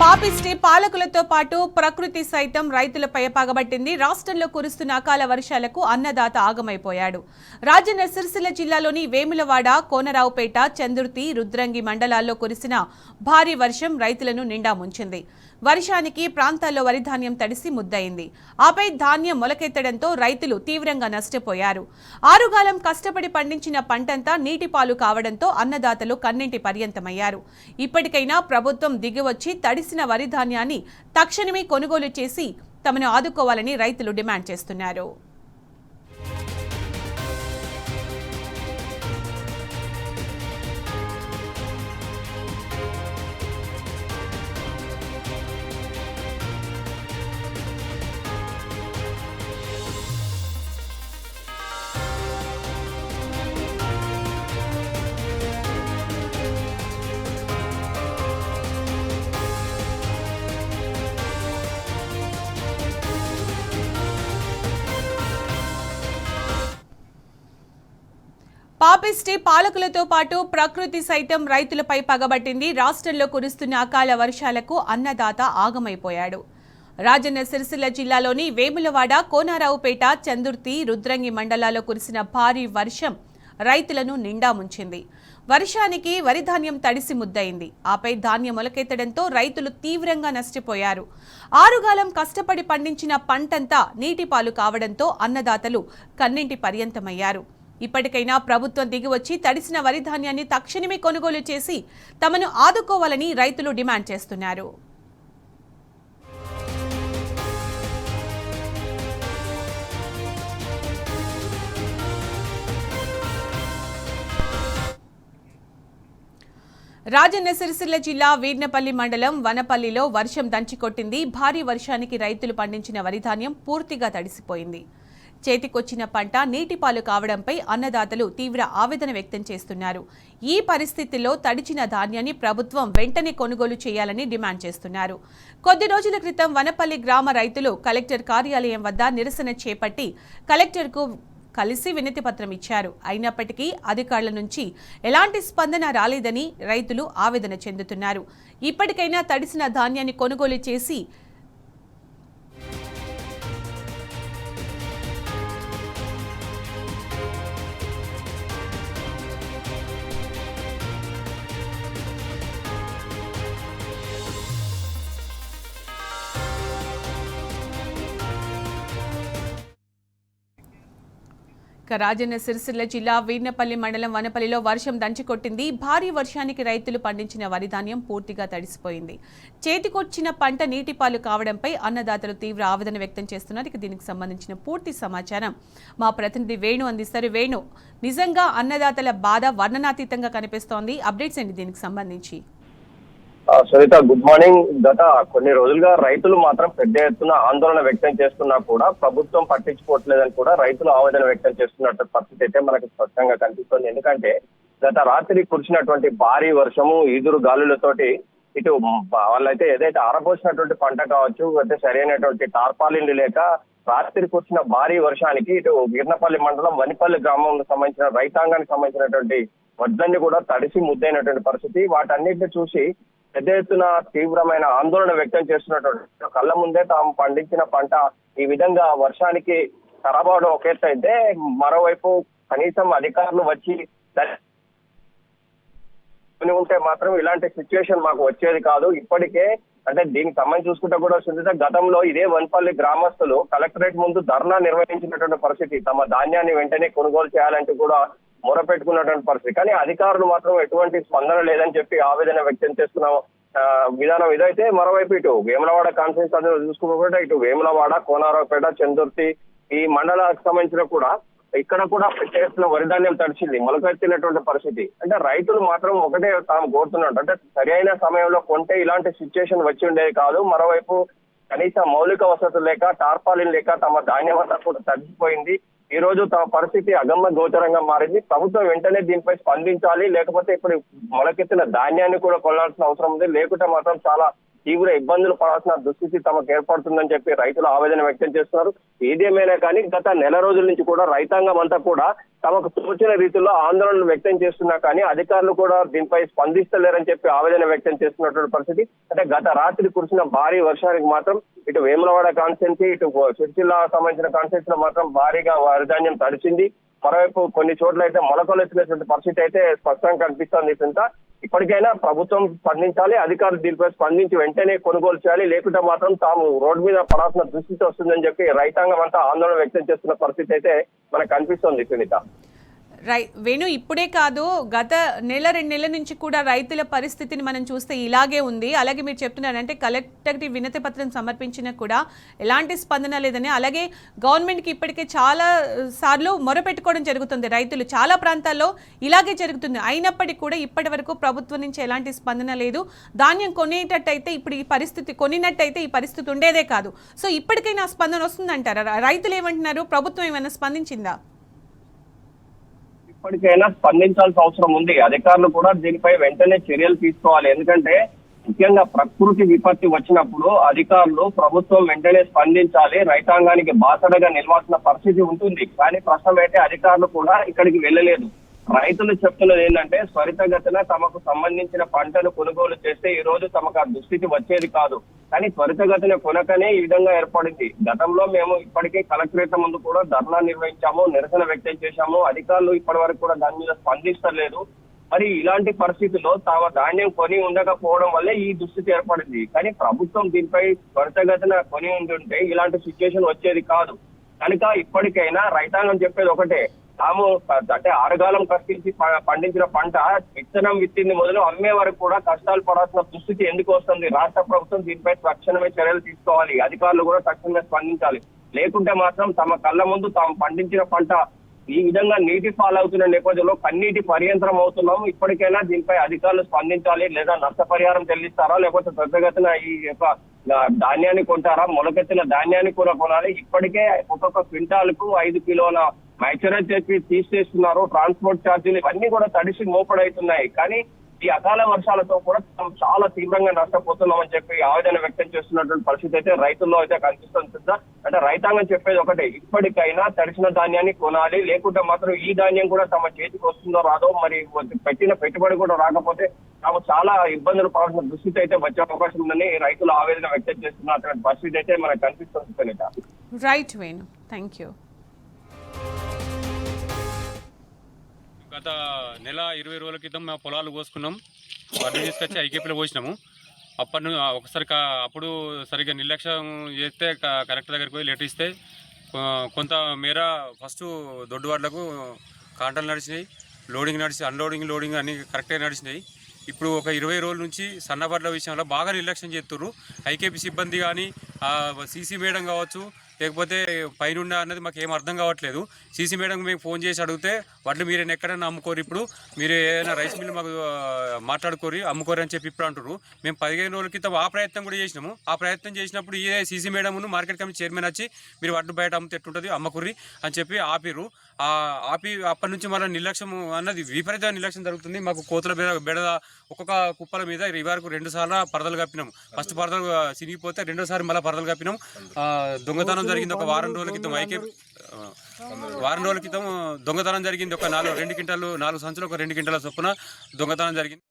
పాపిష్టి పాలకులతో పాటు ప్రకృతి సైతం రైతులపై పగబట్టింది. రాష్ట్రంలో కురుస్తున్న అకాల వర్షాలకు అన్నదాత ఆగమైపోయాడు. రాజన్న సిరిసిల్ల జిల్లాలోని వేములవాడ, కోనరావుపేట, చందుర్తి, రుద్రంగి మండలాల్లో కురిసిన భారీ వర్షం రైతులను నిండా ముంచింది. వర్షానికి ప్రాంతాల్లో వరి ధాన్యం తడిసి ముద్దయింది. ఆపై ధాన్యం మొలకెత్తడంతో రైతులు తీవ్రంగా నష్టపోయారు. ఆరుగాలం కష్టపడి పండించిన పంటంతా నీటిపాలు కావడంతో అన్నదాతలు కన్నింటి పర్యంతమయ్యారు. ఇప్పటికైనా ప్రభుత్వం దిగివచ్చి తడిసిన వరి ధాన్యాన్ని తక్షణమే కొనుగోలు చేసి తమను ఆదుకోవాలని రైతులు డిమాండ్ చేస్తున్నారు. పాపిష్టి పాలకులతో పాటు ప్రకృతి సైతం రైతులపై పగబట్టింది. రాష్ట్రంలో కురుస్తున్న అకాల వర్షాలకు అన్నదాత ఆగమైపోయాడు. రాజన్న సిరిసిల్ల జిల్లాలోని వేములవాడ, కోనరావుపేట, చందుర్తి, రుద్రంగి మండలాల్లో కురిసిన భారీ వర్షం రైతులను నిండా ముంచింది. వర్షానికి వరి ధాన్యం తడిసి ముద్దయింది. ఆపై ధాన్యం మొలకెత్తడంతో రైతులు తీవ్రంగా నష్టపోయారు. ఆరుగాలం కష్టపడి పండించిన పంటంతా నీటిపాలు కావడంతో అన్నదాతలు కన్నింటి పర్యంతమయ్యారు. ఇప్పటికైనా ప్రభుత్వం దిగివచ్చి తడిసిన వరి ధాన్యాన్ని తక్షణమే కొనుగోలు చేసి తమను ఆదుకోవాలని రైతులు డిమాండ్ చేస్తున్నారు. రాజన్న సిరిసిల్ల జిల్లా వీర్నపల్లి మండలం వనపల్లిలో వర్షం దంచికొట్టింది. భారీ వర్షానికి రైతులు పండించిన వరి ధాన్యం పూర్తిగా తడిసిపోయింది. చేతికొచ్చిన పంట నీటిపాలు కావడంపై అన్నదాతలు తీవ్ర ఆవేదన వ్యక్తం చేస్తున్నారు. ఈ పరిస్థితుల్లో తడిచిన ధాన్యాన్ని ప్రభుత్వం వెంటనే కొనుగోలు చేయాలని డిమాండ్ చేస్తున్నారు. కొద్ది రోజుల క్రితం వనపల్లి గ్రామ రైతులు కలెక్టర్ కార్యాలయం వద్ద నిరసన చేపట్టి కలెక్టర్కు కలిసి వినతి పత్రం ఇచ్చారు. అయినప్పటికీ అధికారుల నుంచి ఎలాంటి స్పందన రాలేదని రైతులు ఆవేదన చెందుతున్నారు. ఇప్పటికైనా తడిసిన ధాన్యాన్ని కొనుగోలు చేసి రాజన్న సిరిసిల్ల జిల్లా వీర్నపల్లి మండలం వనపల్లిలో వర్షం దంచికొట్టింది. భారీ వర్షానికి రైతులు పండించిన వరి ధాన్యం పూర్తిగా తడిసిపోయింది. చేతికొచ్చిన పంట నీటిపాలు కావడంపై అన్నదాతలు తీవ్ర ఆవేదన వ్యక్తం చేస్తున్నారు. దీనికి సంబంధించిన పూర్తి సమాచారం మా ప్రతినిధి వేణు అందిస్తారు. వేణు, నిజంగా అన్నదాతల బాధ వర్ణనాతీతంగా కనిపిస్తోంది. అప్డేట్స్ ఏంటి దీనికి సంబంధించి? Sunitha, good morning. గత కొన్ని రోజులుగా రైతులు మాత్రం పెద్ద ఎత్తున ఆందోళన వ్యక్తం చేస్తున్నా కూడా ప్రభుత్వం పట్టించుకోవట్లేదని కూడా రైతులు ఆవేదన వ్యక్తం చేస్తున్నట్టు పరిస్థితి అయితే మనకు స్పష్టంగా కనిపిస్తుంది. ఎందుకంటే గత రాత్రి కురిసినటువంటి భారీ వర్షము, ఈదురు గాలులతోటి ఇటు వాళ్ళైతే ఏదైతే ఆరబోసినటువంటి పంట కావచ్చు, అయితే సరైనటువంటి టార్పాలిన్లు లేక రాత్రి కురిసిన భారీ వర్షానికి ఇటు వీర్నపల్లి మండలం వనిపల్లి గ్రామంలో సంబంధించిన రైతాంగానికి సంబంధించినటువంటి వడ్లన్నీ కూడా తడిసి ముద్దైనటువంటి పరిస్థితి. వాటన్నిటిని చూసి పెద్ద ఎత్తున తీవ్రమైన ఆందోళన వ్యక్తం చేస్తున్నటువంటి కళ్ళ ముందే తాము పండించిన పంట ఈ విధంగా వర్షానికి ఖరాబ్ అవడం ఒక ఎత్తు అయితే, మరోవైపు కనీసం అధికారులు వచ్చి ఉంటే మాత్రం ఇలాంటి సిచ్యువేషన్ మాకు వచ్చేది కాదు. ఇప్పటికే అంటే దీనికి సంబంధించి చూసుకుంటే కూడా సునీత, గతంలో ఇదే వనపల్లి గ్రామస్తులు కలెక్టరేట్ ముందు ధర్నా నిర్వహించినటువంటి పరిస్థితి, తమ ధాన్యాన్ని వెంటనే కొనుగోలు చేయాలంటూ కూడా మొరపెట్టుకున్నటువంటి పరిస్థితి. కానీ అధికారులు మాత్రం ఎటువంటి స్పందన లేదని చెప్పి ఆవేదన వ్యక్తం చేస్తున్న విధానం ఇదైతే, మరోవైపు ఇటు వేములవాడ కాన్ఫరెన్స్ అధికారులు చూసుకుంటే ఇటు వేములవాడ, కోనరావుపేట, చందుర్తి ఈ మండలాలకు సంబంధించిన కూడా ఇక్కడ కూడా చేస్తున్న వరిధాన్యం తడిచింది, మొలకెత్తినటువంటి పరిస్థితి. అంటే రైతులు మాత్రం ఒకటే తాము కోరుతున్నట్టు, అంటే సరైన సమయంలో కొంటే ఇలాంటి సిచ్యువేషన్ వచ్చి ఉండేది కాదు. మరోవైపు కనీస మౌలిక వసతులు లేక, టార్పాలిన్ లేక తమ ధాన్యం అంతా కూడా తగ్గిపోయింది. ఈ రోజు తమ పరిస్థితి అగమ్య గోచరంగా మారింది. ప్రభుత్వం వెంటనే దీనిపై స్పందించాలి, లేకపోతే ఇప్పుడు మొలకెత్తిన ధాన్యాన్ని కూడా కొనాల్సిన అవసరం ఉంది. లేకుంటే మాత్రం చాలా తీవ్ర ఇబ్బందులు పడాల్సిన దుస్థితి తమకు ఏర్పడుతుందని చెప్పి రైతులు ఆవేదన వ్యక్తం చేస్తున్నారు. ఏదేమైనా కానీ గత నెల రోజుల నుంచి కూడా రైతాంగం అంతా కూడా తమకు తోచిన రీతిలో ఆందోళనలు వ్యక్తం చేస్తున్నా కానీ అధికారులు కూడా దీనిపై స్పందిస్తలేరని చెప్పి ఆవేదన వ్యక్తం చేస్తున్నటువంటి పరిస్థితి. అంటే గత రాత్రి కురిసిన భారీ వర్షానికి మాత్రం ఇటు వేములవాడ కాన్స్టిట్యున్సీ, ఇటు సిరిసిల్ల సంబంధించిన కాన్స్టిట్యున్సీలో మాత్రం భారీగా వరిధాన్యం తడిచింది. మరోవైపు కొన్ని చోట్ల అయితే మొలకలు వచ్చినటువంటి పరిస్థితి అయితే స్పష్టంగా కనిపిస్తోంది. ఇంత ఇప్పటికైనా ప్రభుత్వం స్పందించాలి, అధికారులు దీనిపై స్పందించి వెంటనే కొనుగోలు చేయాలి, లేకుంటే మాత్రం తాము రోడ్డు మీద పడాల్సిన దుస్థితి వస్తుందని చెప్పి రైతాంగం అంతా ఆందోళన వ్యక్తం చేస్తున్న పరిస్థితి అయితే మనకు కనిపిస్తోంది సునీత. వేణు, ఇప్పుడే కాదు గత నెల 2 నెలల నుంచి కూడా రైతుల పరిస్థితిని మనం చూస్తే ఇలాగే ఉంది. అలాగే మీరు చెప్తున్నారంటే కలెక్టర్కి వినతి పత్రం సమర్పించినా కూడా ఎలాంటి స్పందన లేదని, అలాగే గవర్నమెంట్కి ఇప్పటికే చాలా సార్లు మొరపెట్టుకోవడం జరుగుతుంది. రైతులు చాలా ప్రాంతాల్లో ఇలాగే జరుగుతుంది. అయినప్పటికీ కూడా ఇప్పటి వరకు ప్రభుత్వం నుంచి ఎలాంటి స్పందన లేదు. ధాన్యం కొనేటట్టయితే ఇప్పుడు ఈ పరిస్థితి కొనినట్టయితే ఈ పరిస్థితి ఉండేదే కాదు. సో ఇప్పటికైనా స్పందన వస్తుందంటారా? రైతులు ఏమంటున్నారు? ప్రభుత్వం ఏమైనా స్పందించిందా? ఇప్పటికైనా స్పందించాల్సిన అవసరం ఉంది. అధికారులు కూడా దీనిపై వెంటనే చర్యలు తీసుకోవాలి. ఎందుకంటే ముఖ్యంగా ప్రకృతి విపత్తి వచ్చినప్పుడు అధికారులు ప్రభుత్వం వెంటనే స్పందించాలి, రైతాంగానికి బాసడగా నిలవాల్సిన పరిస్థితి ఉంటుంది. కానీ ప్రస్తుతం అయితే అధికారులు కూడా ఇక్కడికి వెళ్ళలేదు. రైతులు చెప్తున్నది ఏంటంటే త్వరితగతిన తమకు సంబంధించిన పంటను కొనుగోలు చేస్తే ఈ రోజు తమకు ఆ దుస్థితి వచ్చేది కాదు. కానీ త్వరితగతిన కొనకనే ఈ విధంగా ఏర్పడింది. గతంలో మేము ఇప్పటికే కలెక్టరేట్ ముందు కూడా ధర్నా నిర్వహించాము, నిరసన వ్యక్తం చేశాము. అధికారులు ఇప్పటి వరకు కూడా దాని మీద స్పందిస్తలేదు. మరి ఇలాంటి పరిస్థితుల్లో తమ ధాన్యం కొని ఉండకపోవడం వల్లే ఈ దుస్థితి ఏర్పడింది. కానీ ప్రభుత్వం దీనిపై త్వరితగతిన కొని ఉంటుంటే ఇలాంటి సిచ్యువేషన్ వచ్చేది కాదు. కనుక ఇప్పటికైనా రైతాంగం చెప్పేది ఒకటే, తాము అంటే ఆరుగాలం కష్టించి పండించిన పంట విత్తనం విత్తింది మొదలు అమ్మే వరకు కూడా కష్టాలు పడాల్సిన దుస్థితి ఎందుకు వస్తుంది? రాష్ట్ర ప్రభుత్వం దీనిపై తక్షణమే చర్యలు తీసుకోవాలి, అధికారులు కూడా తక్షణమే స్పందించాలి. లేకుంటే మాత్రం తమ కళ్ళ ముందు తాము పండించిన పంట ఈ విధంగా నీటి పాలవుతున్న నేపథ్యంలో కన్నీటి పర్యంతరం అవుతున్నాం. ఇప్పటికైనా దీనిపై అధికారులు స్పందించాలి. లేదా నష్టపరిహారం చెల్లిస్తారా, లేకపోతే త్వరితగతిన ఈ యొక్క ధాన్యాన్ని కొంటారా? మొలకెత్తిన ధాన్యాన్ని కూడా కొనాలి. ఇప్పటికే ఒక్కొక్క క్వింటాల్కు 5 కిలోల మ్యాచురేట్ చేసి తీసేస్తున్నారు. ట్రాన్స్పోర్ట్ ఛార్జీలు ఇవన్నీ కూడా తడిసి మోపడవుతున్నాయి. కానీ ఈ అకాల వర్షాలతో కూడా చాలా తీవ్రంగా నష్టపోతున్నామని చెప్పి ఆవేదన వ్యక్తం చేస్తున్నటువంటి పరిస్థితి అయితే రైతుల్లో అయితే కనిపిస్తుంది. అంటే రైతాంగం చెప్పేది ఒకటే, ఇప్పటికైనా తడిసిన ధాన్యాన్ని కొనాలి, లేకుంటే మాత్రం ఈ ధాన్యం కూడా తమ చేతికి వస్తుందో రాదో, మరి పెట్టిన పెట్టుబడి కూడా రాకపోతే తాము చాలా ఇబ్బందులు పడాల్సిన దుస్థితి అయితే వచ్చే అవకాశం ఉందని రైతులు ఆవేదన వ్యక్తం చేస్తున్నటువంటి పరిస్థితి అయితే మనకు కనిపిస్తుంది Sunitha. Right Venu, thank you. గత నెల 20 రోజుల క్రితం మేము పొలాలు కోసుకున్నాం, వడ్డీ తీసుకొచ్చి ఐకేపీలో పోసినాము. అప్పటి ఒకసారి అప్పుడు సరిగ్గా నిర్లక్ష్యం చేస్తే కలెక్టర్ దగ్గరికి పోయి లెటర్ ఇస్తే కొంత మేర ఫస్ట్ దొడ్డు వాడ్లకు కాంటాలు నడిచినాయి, లోడింగ్ నడిచి అన్లోడింగ్ లోడింగ్ అన్నీ కరెక్ట్గా నడిచినాయి. ఇప్పుడు ఒక 20 రోజుల నుంచి సన్నబడ్ల విషయంలో బాగా నిర్లక్ష్యం చేస్తుర్రు. ఐకేపీ సిబ్బంది కానీ సీసీ మేడం కావచ్చు, లేకపోతే పైన అన్నది మాకు ఏం అర్థం కావట్లేదు. సీసీ మేడం మేము ఫోన్ చేసి అడిగితే వడ్లు మీరైనా ఎక్కడైనా అమ్ముకోరు, ఇప్పుడు మీరు ఏదైనా రైస్ మిల్ మాకు మాట్లాడుకోరి అమ్ముకోరు అని చెప్పి ఇప్పుడు అంటారు. మేము 15 రోజుల క్రితం ఆ ప్రయత్నం కూడా చేసినాము. ఆ ప్రయత్నం చేసినప్పుడు ఇదే సీసీ మేడంను మార్కెట్ కమిటీ చైర్మన్ వచ్చి మీరు వడ్లు బయట అమ్మితే ఎట్టుంటుంది అమ్మకుర్రి అని చెప్పి ఆపిర్రు. ఆపి అప్పటి నుంచి మళ్ళీ నిర్లక్ష్యం అన్నది విపరీత నిర్లక్ష్యం జరుగుతుంది. మాకు కోతుల బెడద ఒక్కొక్క కుప్పల మీద ఈ వరకు 2 సార్లు పరదలు కప్పినాము. ఫస్ట్ పరదలు సినిగిపోతే 2వ సారి మళ్ళీ పరదలు కప్పినాం. దొంగతనం జరిగింది ఒక వారం రోజుల క్రితం. వారం రోజుల క్రితం దొంగతనం జరిగింది. ఒక 2 క్వింటాలు 4 సంచులు ఒక 2 క్వింటాల చొప్పున దొంగతనం జరిగింది.